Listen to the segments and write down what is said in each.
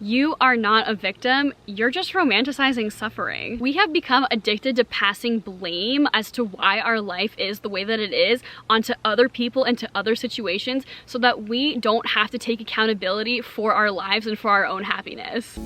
You are not a victim, you're just romanticizing suffering. We have become addicted to passing blame as to why our life is the way that it is onto other people and to other situations so that we don't have to take accountability for our lives and for our own happiness.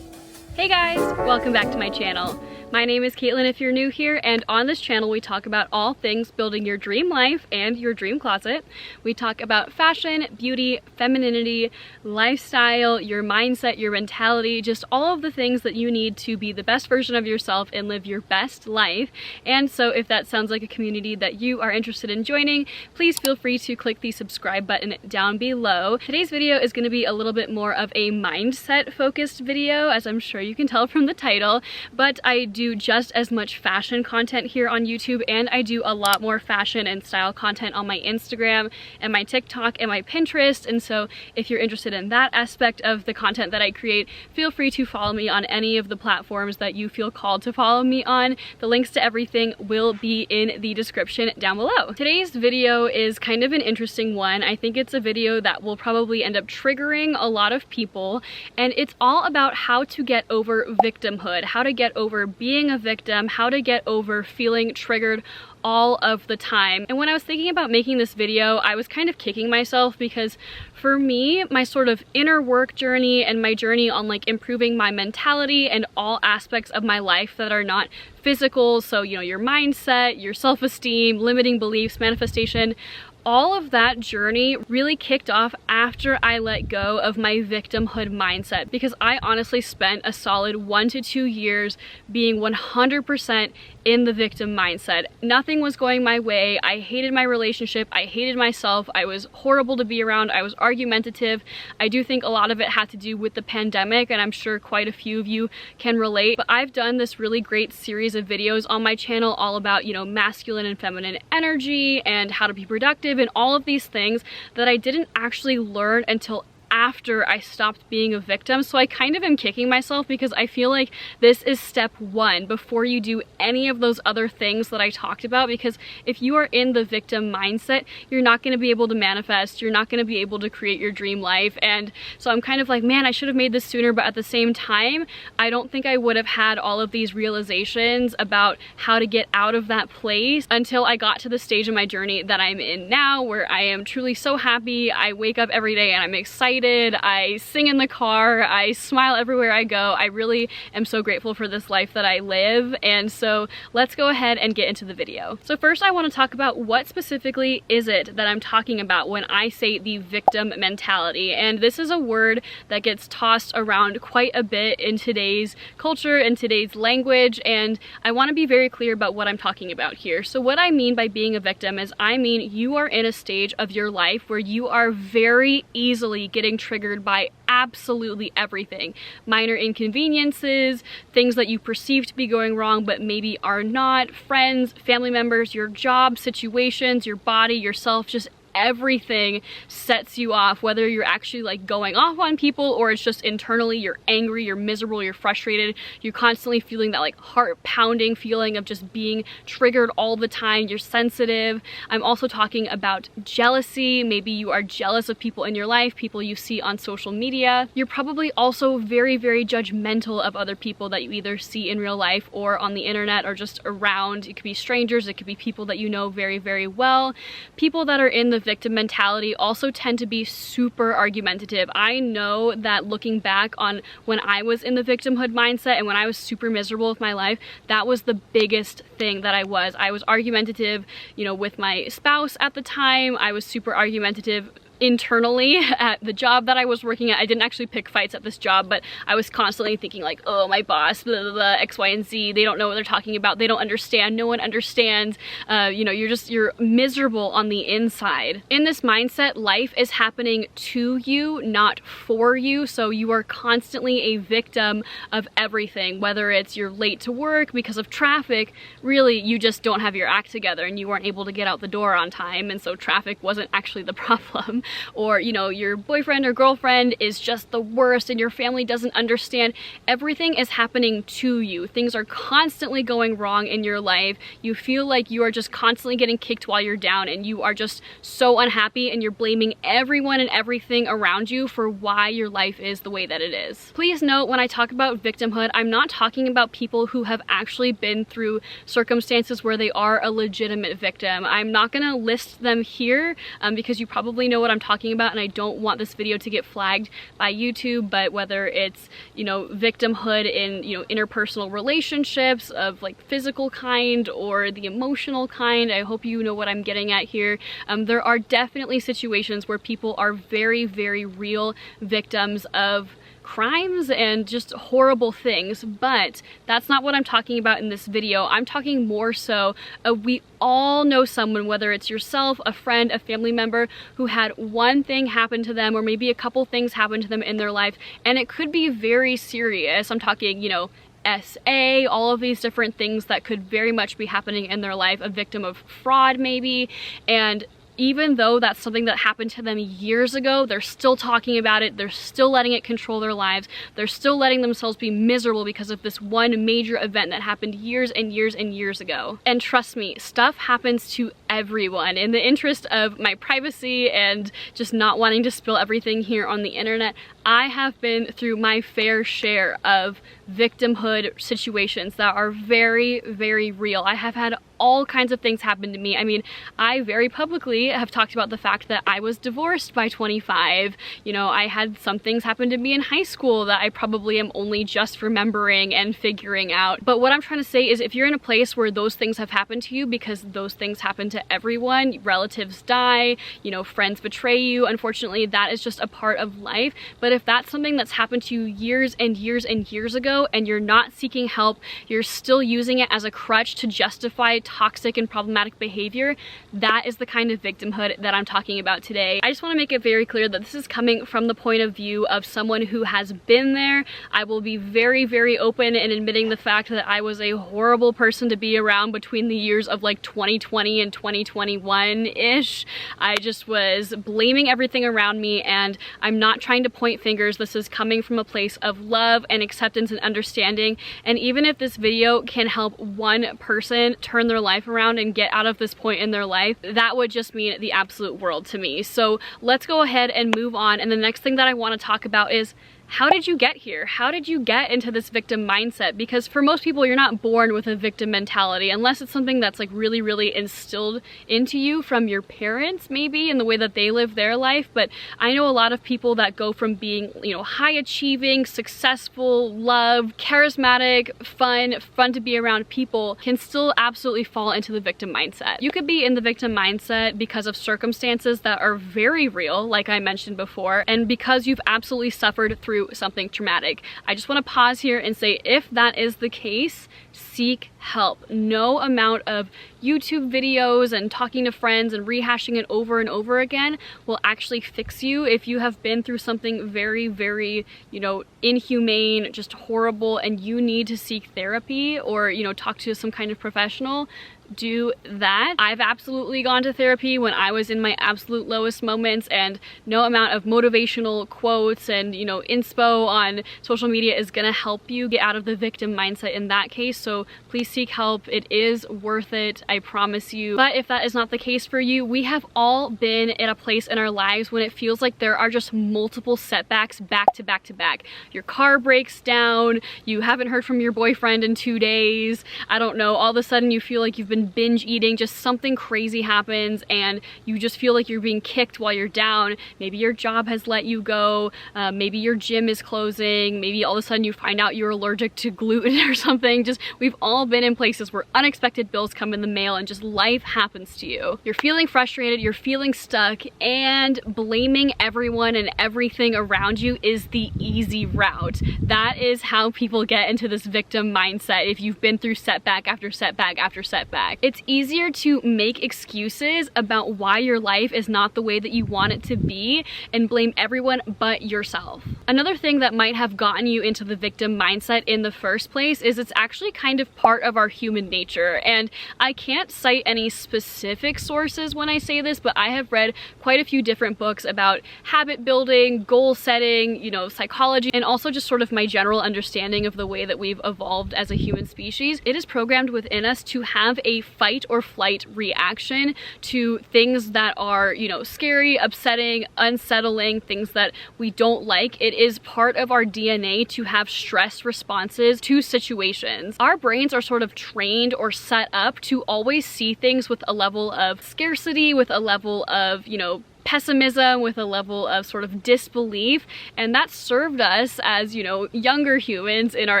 Hey guys, welcome back to my channel. My name is Caitlin if you're new here, and on this channel we talk about all things building your dream life and your dream closet. We talk about fashion, beauty, femininity, lifestyle, your mindset, your mentality, just all of the things that you need to be the best version of yourself and live your best life. And so if that sounds like a community that you are interested in joining, please feel free to click the subscribe button down below. Today's video is going to be a little bit more of a mindset focused video, as I'm sure you can tell from the title, but I do just as much fashion content here on YouTube, and I do a lot more fashion and style content on my Instagram and my TikTok and my Pinterest. And so if you're interested in that aspect of the content that I create, feel free to follow me on any of the platforms that you feel called to follow me on. The links to everything will be in the description down below. Today's video is kind of an interesting one. I think it's a video that will probably end up triggering a lot of people, and it's all about how to get over victimhood, how to get over being a victim, how to get over feeling triggered all of the time. And when I was thinking about making this video, I was kind of kicking myself because for me, my sort of inner work journey and my journey on like improving my mentality and all aspects of my life that are not physical, so you know, your mindset, your self-esteem, limiting beliefs, manifestation, all of that journey really kicked off after I let go of my victimhood mindset, because I honestly spent a solid 1 to 2 years being 100% in the victim mindset. Nothing was going my way. I hated my relationship. I hated myself. I was horrible to be around. I was argumentative. I do think a lot of it had to do with the pandemic, and I'm sure quite a few of you can relate. But I've done this really great series of videos on my channel all about, you know, masculine and feminine energy and how to be productive and all of these things that I didn't actually learn until after I stopped being a victim. So I kind of am kicking myself because I feel like this is step one before you do any of those other things that I talked about, because if you are in the victim mindset, you're not going to be able to manifest, you're not going to be able to create your dream life. And so I'm kind of like, man, I should have made this sooner, but at the same time, I don't think I would have had all of these realizations about how to get out of that place until I got to the stage of my journey that I'm in now, where I am truly so happy. I wake up every day and I'm excited. I sing in the car, I smile everywhere I go. I really am so grateful for this life that I live. And so let's go ahead and get into the video. So first I want to talk about what specifically is it that I'm talking about when I say the victim mentality. And this is a word that gets tossed around quite a bit in today's culture and today's language, and I want to be very clear about what I'm talking about here. So what I mean by being a victim is I mean you are in a stage of your life where you are very easily getting triggered by absolutely everything. Minor inconveniences, things that you perceive to be going wrong but maybe are not, friends, family members, your job situations, your body, yourself, just everything sets you off, whether you're actually like going off on people or it's just internally you're angry, you're miserable, you're frustrated, you're constantly feeling that like heart pounding feeling of just being triggered all the time, you're sensitive. I'm also talking about jealousy. Maybe you are jealous of people in your life, people you see on social media. You're probably also very, very judgmental of other people that you either see in real life or on the internet or just around. It could be strangers, it could be people that you know very, very well. People that are in the victim mentality also tend to be super argumentative. I know that looking back on when I was in the victimhood mindset and when I was super miserable with my life, that was the biggest thing that I was. I was argumentative, you know, with my spouse at the time. I was super argumentative internally at the job that I was working at. I didn't actually pick fights at this job, but I was constantly thinking like, oh, my boss, blah, blah, blah, X, Y, and Z, they don't know what they're talking about, they don't understand, no one understands, you know, you're miserable on the inside. In this mindset, life is happening to you, not for you, so you are constantly a victim of everything, whether it's you're late to work because of traffic, really you just don't have your act together and you weren't able to get out the door on time, and so traffic wasn't actually the problem. or, you know, your boyfriend or girlfriend is just the worst and your family doesn't understand. Everything is happening to you. Things are constantly going wrong in your life. You feel like you are just constantly getting kicked while you're down and you are just so unhappy and you're blaming everyone and everything around you for why your life is the way that it is. Please note, when I talk about victimhood, I'm not talking about people who have actually been through circumstances where they are a legitimate victim. I'm not gonna list them here because you probably know what I'm talking about and I don't want this video to get flagged by YouTube, but whether it's, you know, victimhood in, you know, interpersonal relationships of like physical kind or the emotional kind, I hope you know what I'm getting at here. There are definitely situations where people are very, very real victims of crimes and just horrible things, but that's not what I'm talking about in this video. I'm talking more so we all know someone, whether it's yourself, a friend, a family member, who had one thing happen to them or maybe a couple things happen to them in their life, and it could be very serious. I'm talking, you know, SA, all of these different things that could very much be happening in their life, a victim of fraud maybe, and even though that's something that happened to them years ago, they're still talking about it, they're still letting it control their lives, they're still letting themselves be miserable because of this one major event that happened years and years and years ago. And trust me, stuff happens to everyone. In the interest of my privacy and just not wanting to spill everything here on the internet, I have been through my fair share of victimhood situations that are very, very real. I have had all kinds of things happen to me. I mean, I very publicly have talked about the fact that I was divorced by 25. You know, I had some things happen to me in high school that I probably am only just remembering and figuring out. But what I'm trying to say is, if you're in a place where those things have happened to you, because those things happen to everyone, relatives die, you know, friends betray you, unfortunately, that is just a part of life. But if that's something that's happened to you years and years and years ago and you're not seeking help, you're still using it as a crutch to justify toxic and problematic behavior, that is the kind of victimhood that I'm talking about today. I just want to make it very clear that this is coming from the point of view of someone who has been there. I will be very, very open in admitting the fact that I was a horrible person to be around between the years of like 2020 and 2021-ish. I just was blaming everything around me, and I'm not trying to point fingers. This is coming from a place of love and acceptance and understanding, and even if this video can help one person turn their life around and get out of this point in their life, that would just mean the absolute world to me. So let's go ahead and move on, and the next thing that I want to talk about is, how did you get here? How did you get into this victim mindset? Because for most people, you're not born with a victim mentality, unless it's something that's like really, really instilled into you from your parents, maybe, in the way that they live their life. But I know a lot of people that go from being, you know, high achieving, successful, loved, charismatic, fun to be around people, can still absolutely fall into the victim mindset. You could be in the victim mindset because of circumstances that are very real, like I mentioned before, and because you've absolutely suffered through something traumatic. I just want to pause here and say, if that is the case, seek help. No amount of YouTube videos and talking to friends and rehashing it over and over again will actually fix you. If you have been through something very, very, you know, inhumane, just horrible, and you need to seek therapy or, you know, talk to some kind of professional, do that. I've absolutely gone to therapy when I was in my absolute lowest moments, and no amount of motivational quotes and, you know, inspo on social media is gonna help you get out of the victim mindset in that case. So please seek help. It is worth it, I promise you. But if that is not the case for you, we have all been at a place in our lives when it feels like there are just multiple setbacks back to back to back. Your car breaks down, you haven't heard from your boyfriend in 2 days, I don't know, all of a sudden you feel like you've been binge eating, just something crazy happens and you just feel like you're being kicked while you're down. Maybe your job has let you go, maybe your gym is closing, maybe all of a sudden you find out you're allergic to gluten or something. Just, we've all been in places where unexpected bills come in the mail and just life happens to you. You're feeling frustrated, you're feeling stuck, and blaming everyone and everything around you is the easy route. That is how people get into this victim mindset if you've been through setback after setback after setback. It's easier to make excuses about why your life is not the way that you want it to be and blame everyone but yourself. Another thing that might have gotten you into the victim mindset in the first place is it's actually kind of part of our human nature. And I can't cite any specific sources when I say this, but I have read quite a few different books about habit building, goal setting, you know, psychology, and also just sort of my general understanding of the way that we've evolved as a human species. It is programmed within us to have a fight or flight reaction to things that are, you know, scary, upsetting, unsettling, things that we don't like. It is part of our DNA to have stress responses to situations. Our brains are sort of trained or set up to always see things with a level of scarcity, with a level of, you know, pessimism, with a level of sort of disbelief, and that served us as, you know, younger humans in our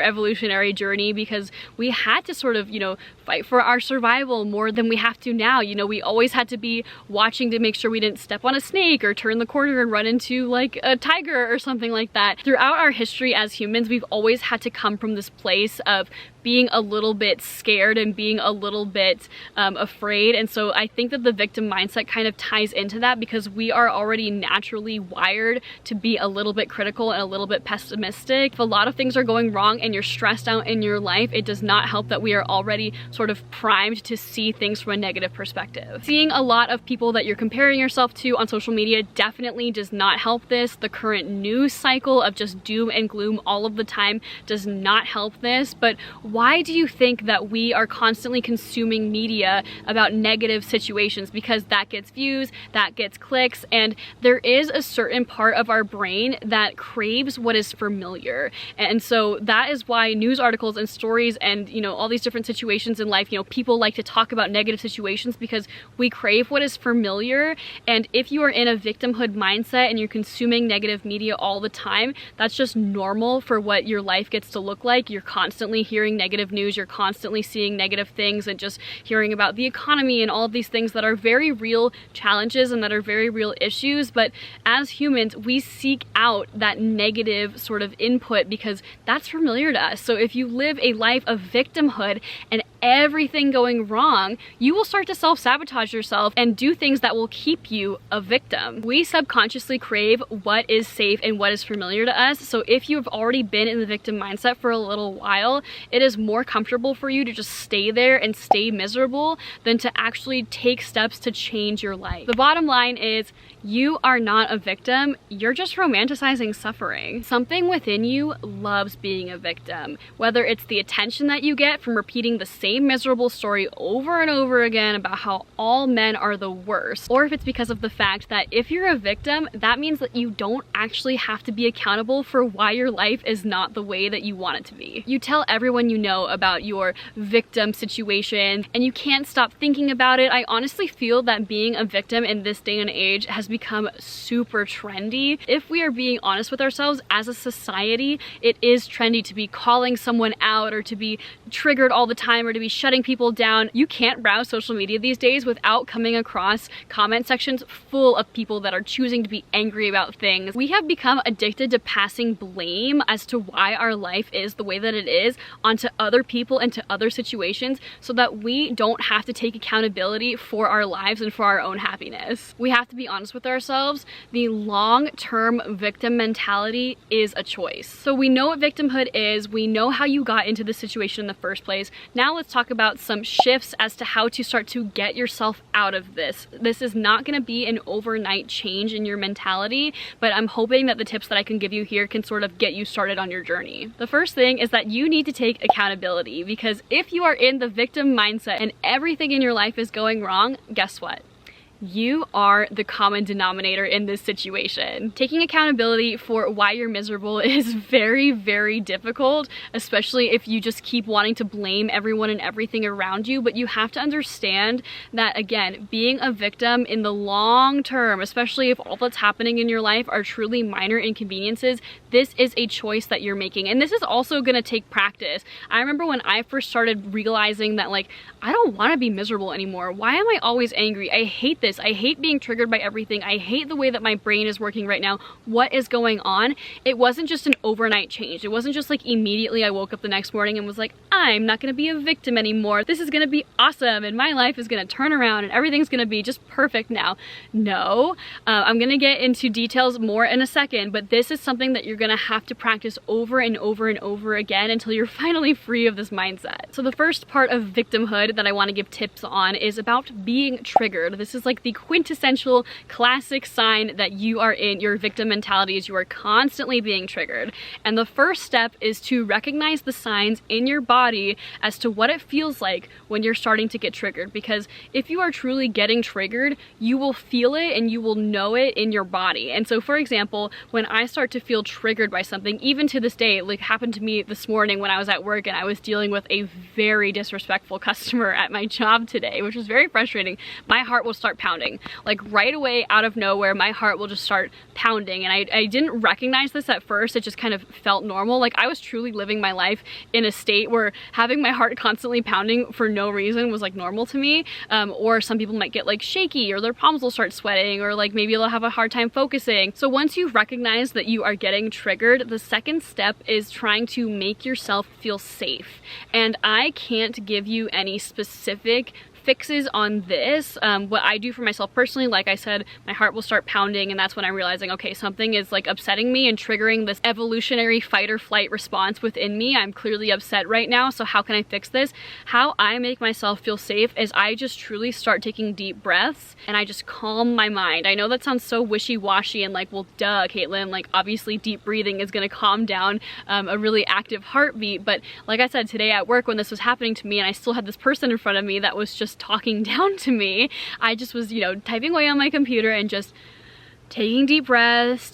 evolutionary journey because we had to sort of, you know, fight for our survival more than we have to now. You know, we always had to be watching to make sure we didn't step on a snake or turn the corner and run into like a tiger or something like that. Throughout our history as humans, we've always had to come from this place of being a little bit scared and being a little bit afraid. And so I think that the victim mindset kind of ties into that because we are already naturally wired to be a little bit critical and a little bit pessimistic. If a lot of things are going wrong and you're stressed out in your life, it does not help that we are already sort of primed to see things from a negative perspective. Seeing a lot of people that you're comparing yourself to on social media definitely does not help this. The current news cycle of just doom and gloom all of the time does not help this. But why do you think that we are constantly consuming media about negative situations? Because that gets views, that gets clicks, and there is a certain part of our brain that craves what is familiar. And so that is why news articles and stories and, you know, all these different situations in life, you know, people like to talk about negative situations because we crave what is familiar. And if you are in a victimhood mindset and you're consuming negative media all the time, that's just normal for what your life gets to look like. You're constantly hearing negative news, you're constantly seeing negative things and just hearing about the economy and all of these things that are very real challenges and that are very real issues. But as humans, we seek out that negative sort of input because that's familiar to us. So if you live a life of victimhood and everything going wrong, you will start to self-sabotage yourself and do things that will keep you a victim. We subconsciously crave what is safe and what is familiar to us. So if you've already been in the victim mindset for a little while, it is more comfortable for you to just stay there and stay miserable than to actually take steps to change your life. The bottom line is you are not a victim, you're just romanticizing suffering. Something within you loves being a victim, whether it's the attention that you get from repeating the same miserable story over and over again about how all men are the worst, or if it's because of the fact that if you're a victim, that means that you don't actually have to be accountable for why your life is not the way that you want it to be. You tell everyone you know about your victim situation and you can't stop thinking about it. I honestly feel that being a victim in this day and age has become super trendy. If we are being honest with ourselves as a society, it is trendy to be calling someone out or to be triggered all the time or to be shutting people down. You can't browse social media these days without coming across comment sections full of people that are choosing to be angry about things. We have become addicted to passing blame as to why our life is the way that it is onto other people and to other situations so that we don't have to take accountability for our lives and for our own happiness. We have to be honest with ourselves. The long-term victim mentality is a choice. So we know what victimhood is, we know how you got into this situation in the first place. Now let's talk about some shifts as to how to start to get yourself out of this. This is not going to be an overnight change in your mentality, but I'm hoping that the tips that I can give you here can sort of get you started on your journey. The first thing is that you need to take accountability, because if you are in the victim mindset and everything in your life is going wrong, guess what? You are the common denominator in this situation. Taking accountability for why you're miserable is very, very difficult, especially if you just keep wanting to blame everyone and everything around you. But you have to understand that, again, being a victim in the long term, especially if all that's happening in your life are truly minor inconveniences, this is a choice that you're making. And this is also gonna take practice. I remember when I first started realizing that, like, I don't wanna be miserable anymore. Why am I always angry? I hate this. this. I hate being triggered by everything. I hate the way that my brain is working right now. What is going on? It wasn't just an overnight change. It wasn't just like immediately I woke up the next morning and was like, I'm not gonna be a victim anymore. This is gonna be awesome and my life is gonna turn around and everything's gonna be just perfect now. No, I'm gonna get into details more in a second, but this is something that you're gonna have to practice over and over and over again until you're finally free of this mindset. So the first part of victimhood that I wanna give tips on is about being triggered. This is like the quintessential classic sign that you are in your victim mentality, is you are constantly being triggered. And the first step is to recognize the signs in your body as to what it feels like when you're starting to get triggered. Because if you are truly getting triggered, you will feel it and you will know it in your body. And so for example, when I start to feel triggered by something, even to this day, like happened to me this morning when I was at work and I was dealing with a very disrespectful customer at my job today, which was very frustrating. My heart will start pounding. Like right away out of nowhere, my heart will just start pounding. And I didn't recognize this at first. It just kind of felt normal. Like I was truly living my life in a state where having my heart constantly pounding for no reason was like normal to me. Or some people might get like shaky, or their palms will start sweating, or like maybe they'll have a hard time focusing. So once you recognize that you are getting triggered, the second step is trying to make yourself feel safe. And I can't give you any specific fixes on this. What I do for myself personally, like I said, my heart will start pounding, and that's when I'm realizing, okay, something is like upsetting me and triggering this evolutionary fight or flight response within me. I'm clearly upset right now, so how can I fix this? How I make myself feel safe is I just truly start taking deep breaths and I just calm my mind. I know that sounds so wishy-washy and like, well, duh, Caitlin, like obviously deep breathing is gonna calm down a really active heartbeat, but like I said, today at work when this was happening to me and I still had this person in front of me that was just talking down to me, I just was, you know, typing away on my computer and just taking deep breaths,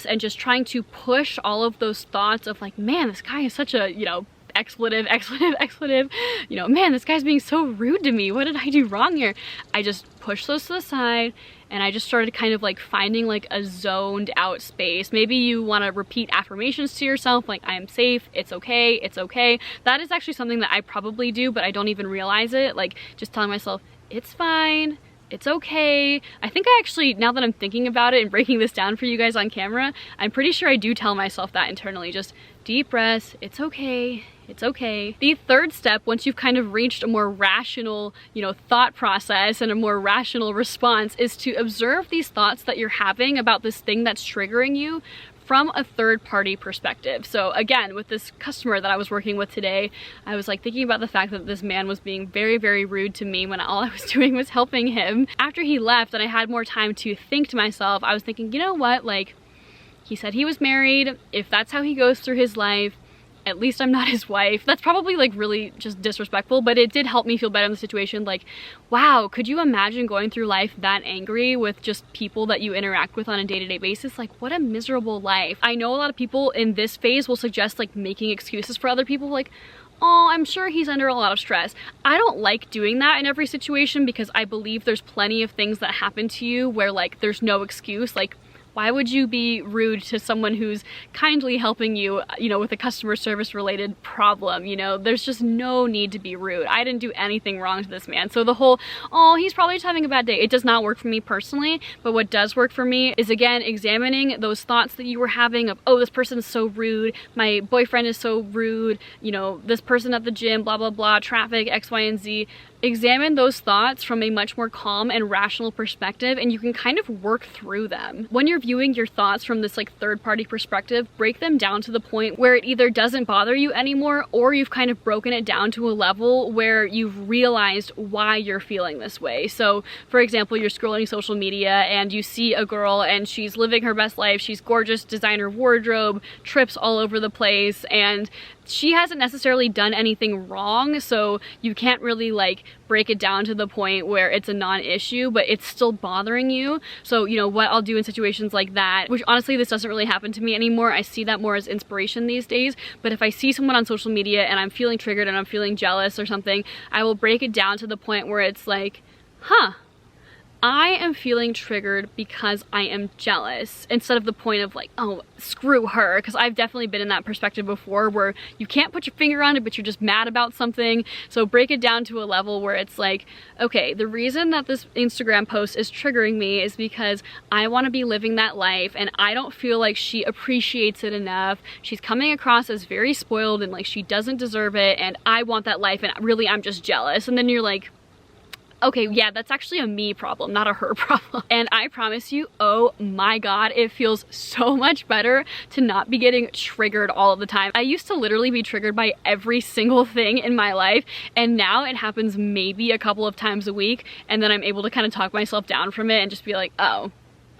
and just trying to push all of those thoughts of like, man, this guy is such a, you know, expletive, you know, man, this guy's being so rude to me. What did I do wrong here? I just pushed those to the side and I just started kind of like finding like a zoned out space. Maybe you want to repeat affirmations to yourself like, I am safe, it's okay, it's okay. That is actually something that I probably do, but I don't even realize it. Like just telling myself, it's fine, it's okay. I think I actually, now that I'm thinking about it and breaking this down for you guys on camera, I'm pretty sure I do tell myself that internally. Just deep breaths, it's okay, it's okay. The third step, once you've kind of reached a more rational, you know, thought process and a more rational response, is to observe these thoughts that you're having about this thing that's triggering you from a third-party perspective. So again, with this customer that I was working with today, I was like thinking about the fact that this man was being very, very rude to me when all I was doing was helping him. After he left and I had more time to think to myself, I was thinking, you know what, like, he said he was married. If that's how he goes through his life, at least I'm not his wife. That's probably like really just disrespectful, but it did help me feel better in the situation. Like, wow, could you imagine going through life that angry with just people that you interact with on a day-to-day basis? Like, what a miserable life. I know a lot of people in this phase will suggest like making excuses for other people, like, oh, I'm sure he's under a lot of stress. I don't like doing that in every situation because I believe there's plenty of things that happen to you where like there's no excuse. Like, why would you be rude to someone who's kindly helping you, you know, with a customer service related problem? You know, there's just no need to be rude. I didn't do anything wrong to this man. So the whole, oh, he's probably just having a bad day, it does not work for me personally. But what does work for me is, again, examining those thoughts that you were having of, oh, this person is so rude, my boyfriend is so rude, you know, this person at the gym, blah, blah, blah, traffic, X, Y, and Z. Examine those thoughts from a much more calm and rational perspective, and you can kind of work through them. When you're viewing your thoughts from this like third-party perspective, break them down to the point where it either doesn't bother you anymore, or you've kind of broken it down to a level where you've realized why you're feeling this way. So for example, you're scrolling social media and you see a girl and she's living her best life, she's gorgeous, designer wardrobe, trips all over the place, and she hasn't necessarily done anything wrong, so you can't really like break it down to the point where it's a non-issue, but it's still bothering you. So, you know, what I'll do in situations like that, which honestly this doesn't really happen to me anymore, I see that more as inspiration these days, but if I see someone on social media and I'm feeling triggered and I'm feeling jealous or something, I will break it down to the point where it's like, huh, I am feeling triggered because I am jealous, instead of the point of like, oh, screw her, because I've definitely been in that perspective before where you can't put your finger on it, but you're just mad about something. So break it down to a level where it's like, okay, the reason that this Instagram post is triggering me is because I want to be living that life and I don't feel like she appreciates it enough. She's coming across as very spoiled and like she doesn't deserve it, and I want that life, and really I'm just jealous. And then you're like, okay, yeah, that's actually a me problem, not a her problem. And I promise you, oh my God, it feels so much better to not be getting triggered all of the time. I used to literally be triggered by every single thing in my life, and now it happens maybe a couple of times a week, and then I'm able to kind of talk myself down from it and just be like, oh,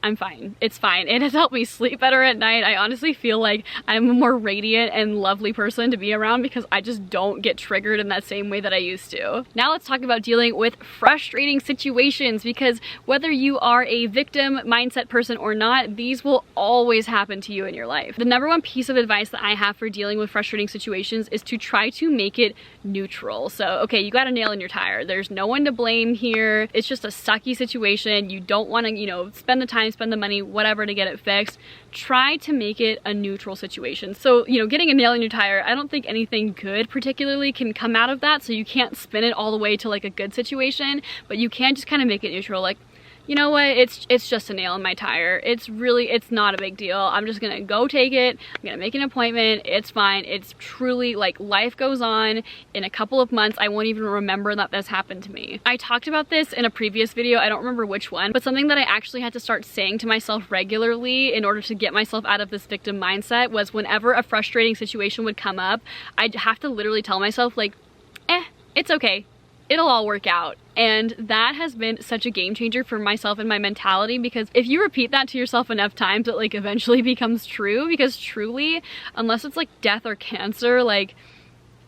I'm fine. It's fine. It has helped me sleep better at night. I honestly feel like I'm a more radiant and lovely person to be around because I just don't get triggered in that same way that I used to. Now let's talk about dealing with frustrating situations, because whether you are a victim mindset person or not, these will always happen to you in your life. The number one piece of advice that I have for dealing with frustrating situations is to try to make it neutral. So, okay, you got a nail in your tire. There's no one to blame here. It's just a sucky situation. You don't want to, you know, spend the time, spend the money, whatever, to get it fixed. Try to make it a neutral situation. So, you know, getting a nail in your tire, I don't think anything good particularly can come out of that, so you can't spin it all the way to like a good situation, but you can just kind of make it neutral, like, you know what, it's just a nail in my tire. It's not a big deal. I'm just gonna go take it. I'm gonna make an appointment. It's fine. It's truly like life goes on. In a couple of months, I won't even remember that this happened to me. I talked about this in a previous video. I don't remember which one, but something that I actually had to start saying to myself regularly in order to get myself out of this victim mindset was whenever a frustrating situation would come up, I'd have to literally tell myself like, it's okay. It'll all work out. And that has been such a game changer for myself and my mentality, because if you repeat that to yourself enough times, it like eventually becomes true. Because truly, unless it's like death or cancer, like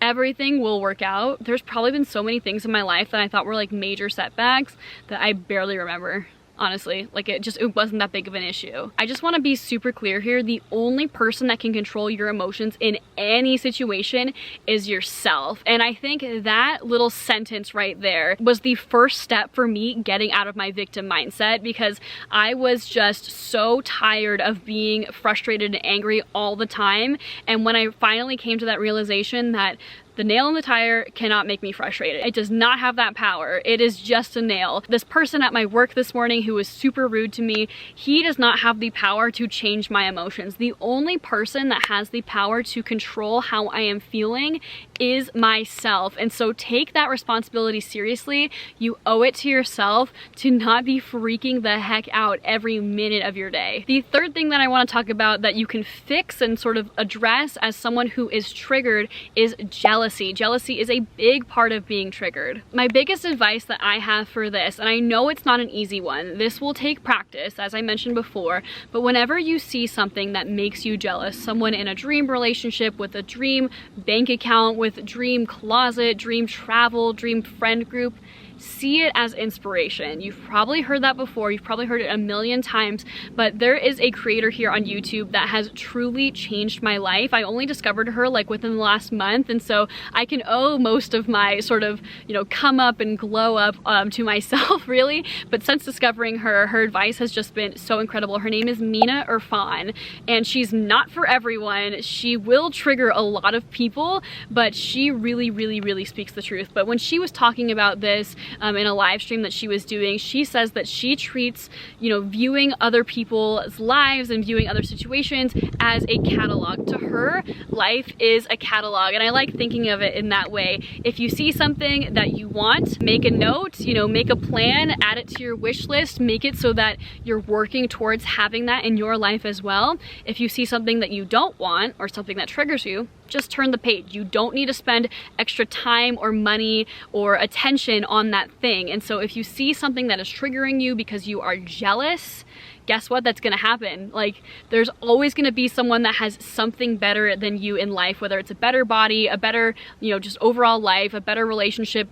everything will work out. There's probably been so many things in my life that I thought were like major setbacks that I barely remember. Honestly, like it wasn't that big of an issue. I just want to be super clear here. The only person that can control your emotions in any situation is yourself. And I think that little sentence right there was the first step for me getting out of my victim mindset, because I was just so tired of being frustrated and angry all the time. And when I finally came to that realization that the nail in the tire cannot make me frustrated. It does not have that power. It is just a nail. This person at my work this morning who was super rude to me, he does not have the power to change my emotions. The only person that has the power to control how I am feeling is myself. And so take that responsibility seriously. You owe it to yourself to not be freaking the heck out every minute of your day. The third thing that I want to talk about that you can fix and sort of address as someone who is triggered is jealousy. Jealousy is a big part of being triggered. My biggest advice that I have for this, and I know it's not an easy one, this will take practice, as I mentioned before, but whenever you see something that makes you jealous, someone in a dream relationship, with a dream bank account, with dream closet, dream travel, dream friend group, see it as inspiration. You've probably heard that before. You've probably heard it a million times, but there is a creator here on YouTube that has truly changed my life. I only discovered her like within the last month, and so I can owe most of my sort of, you know, come up and glow up to myself, really. But since discovering her, her advice has just been so incredible. Her name is Mahina Green, and she's not for everyone. She will trigger a lot of people, but she really speaks the truth. But when she was talking about this, in a live stream that she was doing, she says that she treats, you know, viewing other people's lives and viewing other situations as a catalog. To her, life is a catalog, and I like thinking of it in that way. If you see something that you want, make a note, you know, make a plan, add it to your wish list, make it so that you're working towards having that in your life as well. If you see something that you don't want or something that triggers you, just turn the page. You don't need to spend extra time or money or attention on that thing. And so if you see something that is triggering you because you are jealous, guess what? That's gonna happen. Like, there's always gonna be someone that has something better than you in life, whether it's a better body, a better, you know, just overall life, a better relationship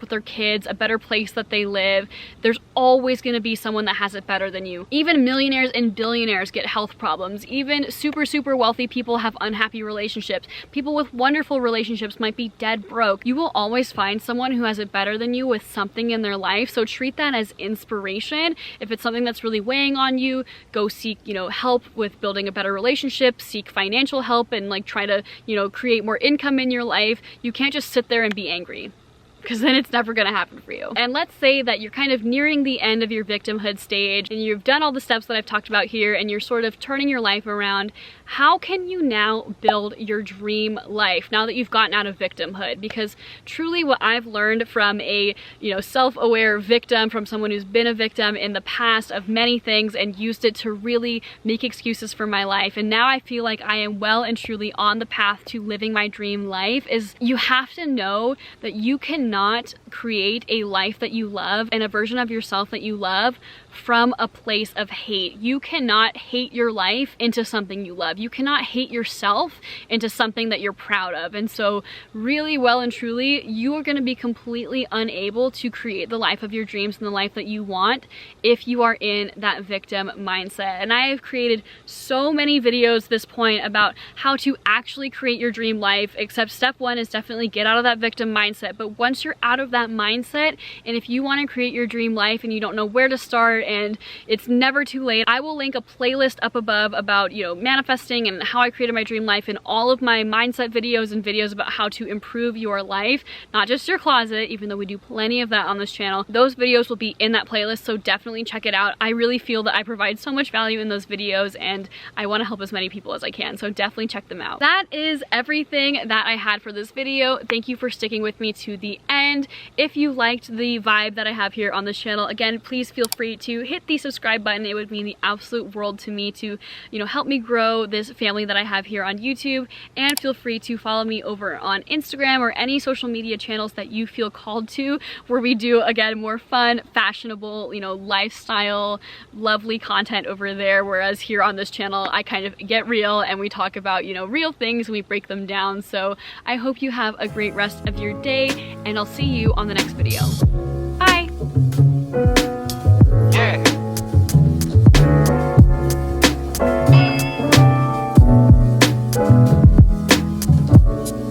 with their kids, a better place that they live. There's always gonna be someone that has it better than you. Even millionaires and billionaires get health problems. Even super wealthy people have unhappy relationships. People with wonderful relationships might be dead broke. You will always find someone who has it better than you with something in their life, so treat that as inspiration. If it's something that's really weighing on you, go seek, you know, help with building a better relationship, seek financial help, and like try to, you know, create more income in your life. You can't just sit there and be angry, because then it's never gonna happen for you. And let's say that you're kind of nearing the end of your victimhood stage and you've done all the steps that I've talked about here and you're sort of turning your life around. How can you now build your dream life now that you've gotten out of victimhood? Because truly what I've learned from a, you know, self-aware victim, from someone who's been a victim in the past of many things and used it to really make excuses for my life, and now I feel like I am well and truly on the path to living my dream life, is you have to know that you cannot create a life that you love and a version of yourself that you love from a place of hate. You cannot hate your life into something you love. You cannot hate yourself into something that you're proud of. And so really, well and truly, you are going to be completely unable to create the life of your dreams and the life that you want if you are in that victim mindset. And I have created so many videos at this point about how to actually create your dream life, except step one is definitely get out of that victim mindset. But once you're out of that mindset, and if you want to create your dream life and you don't know where to start, and it's never too late, I will link a playlist up above about, you know, manifesting and how I created my dream life, and all of my mindset videos and videos about how to improve your life, not just your closet, even though we do plenty of that on this channel. Those videos will be in that playlist, so definitely check it out. I really feel that I provide so much value in those videos and I want to help as many people as I can, so definitely check them out. That is everything that I had for this video. Thank you for sticking with me to the end. If you liked the vibe that I have here on this channel, again, please feel free to hit the subscribe button. It would mean the absolute world to me to, you know, help me grow this family that I have here on YouTube. And feel free to follow me over on Instagram or any social media channels that you feel called to, where we do, again, more fun, fashionable, you know, lifestyle, lovely content over there. Whereas here on this channel, I kind of get real and we talk about, you know, real things and we break them down. So I hope you have a great rest of your day, and I'll see you on the next video.